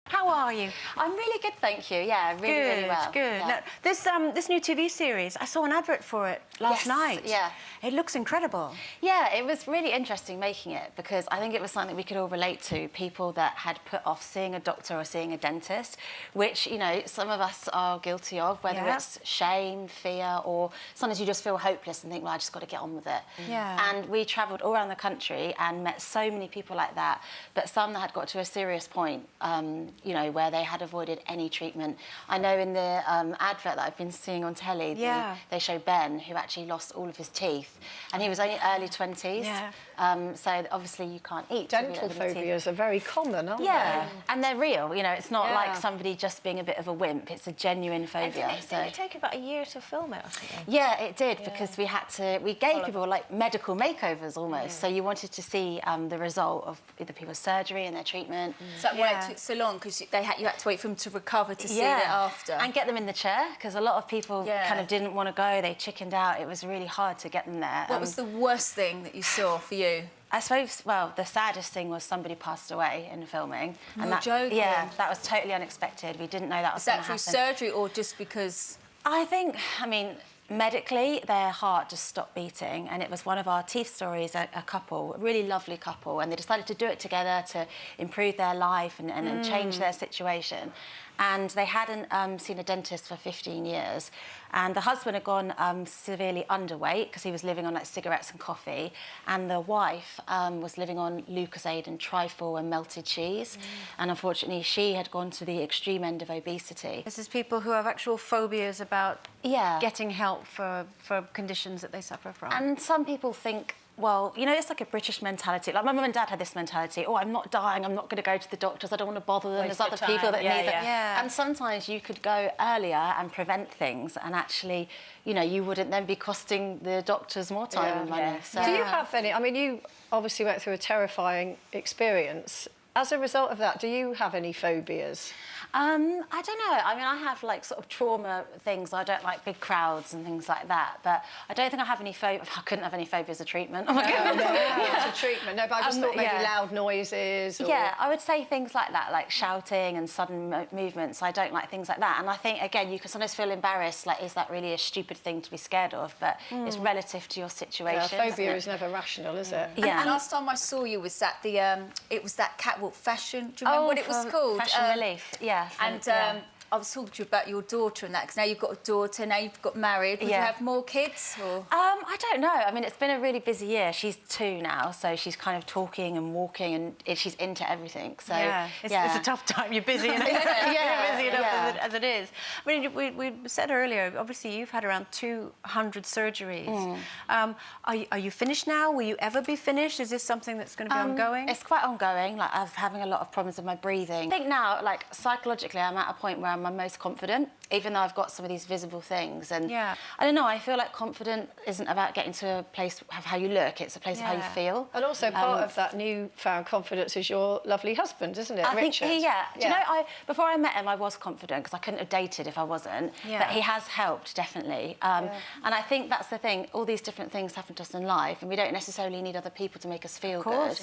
How are you? I'm really good, thank you. Yeah, really well. Good. Yeah. Now, this new TV series, I saw an advert for it last night. Yeah. It looks incredible. Yeah, it was really interesting making it because I think it was something we could all relate to, people that had put off seeing a doctor or seeing a dentist, which, you know, some of us are guilty of, whether it's shame, fear, or sometimes you just feel hopeless and think, well, I just got to get on with it. Yeah. And we travelled all around the country and met so many people like that, but some that had got to a serious point, you know, where they had avoided any treatment. I know in the advert that I've been seeing on telly, they show Ben, who actually lost all of his teeth, and he was only early 20s. Yeah. So obviously you can't eat. Dental phobias are very common, aren't they? Yeah, and they're real. You know, it's not like somebody just being a bit of a wimp. It's a genuine phobia. Didn't it take about a year to film it or something? Yeah, it did, because we had to... We gave people, like, medical makeovers almost. So you wanted to see the result of either people's surgery and their treatment. Is that why it took so long? Because you had to wait for them to recover to see it after? And get them in the chair, because a lot of people kind of didn't want to go. They chickened out. It was really hard to get them there. What was the worst thing that you saw for you? I suppose, well, the saddest thing was somebody passed away in filming. And that, joking? Yeah, that was totally unexpected. We didn't know that was going to happen. Is that through surgery or just because...? I think, I mean, medically, their heart just stopped beating, and it was one of our teeth stories, a couple, a really lovely couple, and they decided to do it together to improve their life and change their situation. And they hadn't seen a dentist for 15 years. And the husband had gone severely underweight because he was living on, like, cigarettes and coffee. And the wife was living on Lucozade and trifle and melted cheese. And unfortunately, she had gone to the extreme end of obesity. This is people who have actual phobias about getting help for conditions that they suffer from. And some people think, well, you know, it's like a British mentality. Like, my mum and dad had this mentality, oh, I'm not dying, I'm not going to go to the doctors, I don't want to bother them, there's other people that need them. And sometimes you could go earlier and prevent things, and actually, you know, you wouldn't then be costing the doctors more time and money. So. Do you have any... I mean, you obviously went through a terrifying experience. As a result of that, do you have any phobias? I don't know. I mean, I have, like, sort of trauma things. I don't like big crowds and things like that. But I don't think I have any phobias. I couldn't have any phobias of treatment. Oh, my goodness. It's a treatment. No, but I just thought maybe loud noises or... Yeah, I would say things like that, like shouting and sudden movements. I don't like things like that. And I think, again, you can sometimes feel embarrassed, like, is that really a stupid thing to be scared of? But it's relative to your situation. Yeah, phobia is never rational, is it? Yeah. And last time I saw you was that it was that catwalk fashion. Do you remember what it was called? Fashion Relief, yeah. And I was talking to you about your daughter and that, because now you've got a daughter, now you've got married. Would you have more kids? Or? I don't know. I mean, it's been a really busy year. She's 2 now, so she's kind of talking and walking, and she's into everything. So it's a tough time. You're busy enough. You're busy enough as it is. I mean, we said earlier, obviously you've had around 200 surgeries. Are you finished now? Will you ever be finished? Is this something that's going to be ongoing? It's quite ongoing. Like, I'm having a lot of problems with my breathing. I think now, like, psychologically, I'm at a point where I'm most confident, even though I've got some of these visible things. And I don't know, I feel like confident isn't about getting to a place of how you look, it's a place of how you feel. And also part of that newfound confidence is your lovely husband, isn't it, Richard? Do you know, before I met him, I was confident, because I couldn't have dated if I wasn't. But he has helped, definitely. And I think that's the thing, all these different things happen to us in life, and we don't necessarily need other people to make us feel good.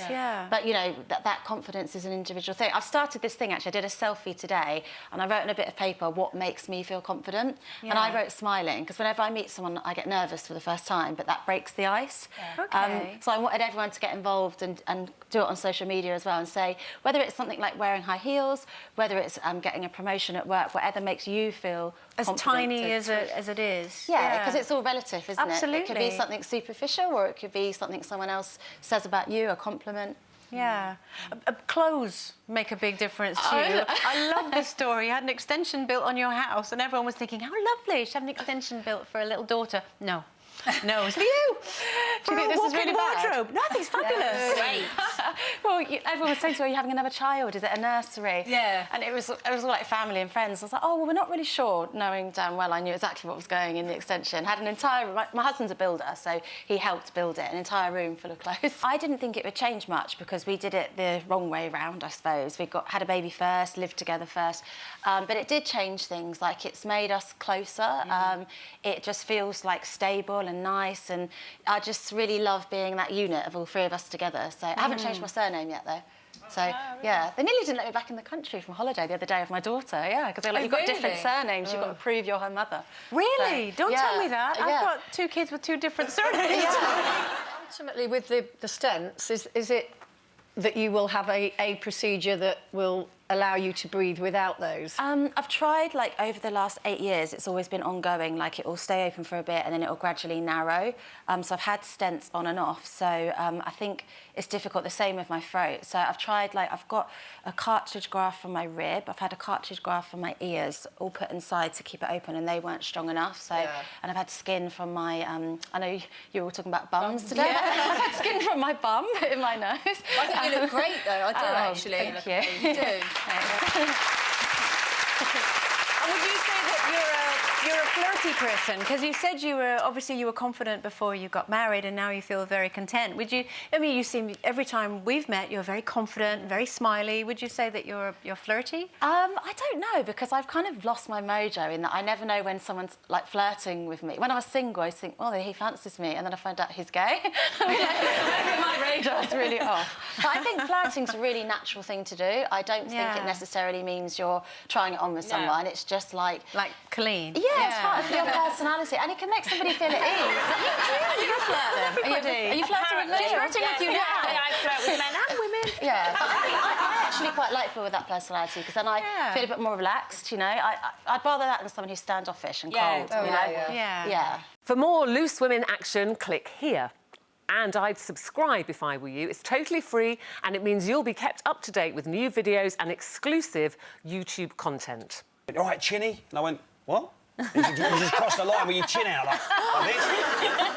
But, you know, that confidence is an individual thing. I've started this thing, actually. I did a selfie today, and I wrote on a bit of paper what makes me feel confident. And I wrote smiling, because whenever I meet someone, I get nervous for the first time, but that breaks the ice. So I wanted everyone to get involved and do it on social media as well, and say, whether it's something like wearing high heels, whether it's getting a promotion at work, whatever makes you feel as tiny as it is. Yeah, because it's all relative, isn't it? Absolutely. It could be something superficial, or it could be something someone else says about you, a compliment. Yeah. Clothes make a big difference to you. I love this story. You had an extension built on your house, and everyone was thinking, how lovely, she had an extension built for a little daughter. No. No, it's for you. Do you think this is really bad? Wardrobe. No, I think it's fabulous. Great. Well, everyone was saying to her, are you having another child? Is it a nursery? Yeah. And it was all like family and friends. I was like, oh, well, we're not really sure, knowing damn well I knew exactly what was going in the extension. Had an entire... My husband's a builder, so he helped build it, an entire room full of clothes. I didn't think it would change much, because we did it the wrong way round, I suppose. We had a baby first, lived together first. But it did change things. Like, it's made us closer. It just feels, like, stable and nice, and I just really love being that unit of all 3 of us together. So I haven't changed my surname yet, though. So, yeah, they nearly didn't let me back in the country from holiday the other day with my daughter, yeah, because they're like, you've got different surnames, you've got to prove you're her mother. Really? So, Don't yeah, tell me that. yeah. I've got 2 kids with 2 different surnames. Ultimately, with the stents, is it that you will have a procedure that will allow you to breathe without those? I've tried, like, over the last 8 years, it's always been ongoing. Like, it will stay open for a bit and then it will gradually narrow. So I've had stents on and off. So I think it's difficult, the same with my throat. So I've tried, like, I've got a cartilage graft from my rib. I've had a cartilage graft from my ears, all put inside to keep it open, and they weren't strong enough. So, and I've had skin from my, I know you were all talking about bums today. Yeah. I've had skin from my bum in my nose. I think you look great, though. I do, actually. Thank you. You do. And would you say that you're a flirty person? Because you said you were confident before you got married, and now you feel very content. Would you? I mean, you seem every time we've met, you're very confident, very smiley. Would you say that you're flirty? I don't know, because I've kind of lost my mojo in that I never know when someone's like flirting with me. When I was single, I used to think, oh, he fancies me, and then I find out he's gay. My radar's really off. But I think flirting's a really natural thing to do. I don't think it necessarily means you're trying it on with someone. It's just like clean. Yeah, it's part of your personality, and it can make somebody feel at ease. You flirt them. Are you flirting with me? She's flirting with you now. I flirt with men and women. Yeah, but I actually quite like people with that personality, because then I feel a bit more relaxed, you know. I'd rather that than someone who's standoffish and cold. Oh, you know? yeah. For more Loose Women action, click here. And I'd subscribe if I were you. It's totally free, and it means you'll be kept up to date with new videos and exclusive YouTube content. All right, chinny? And I went, what? You just crossed the line with your chin out like this.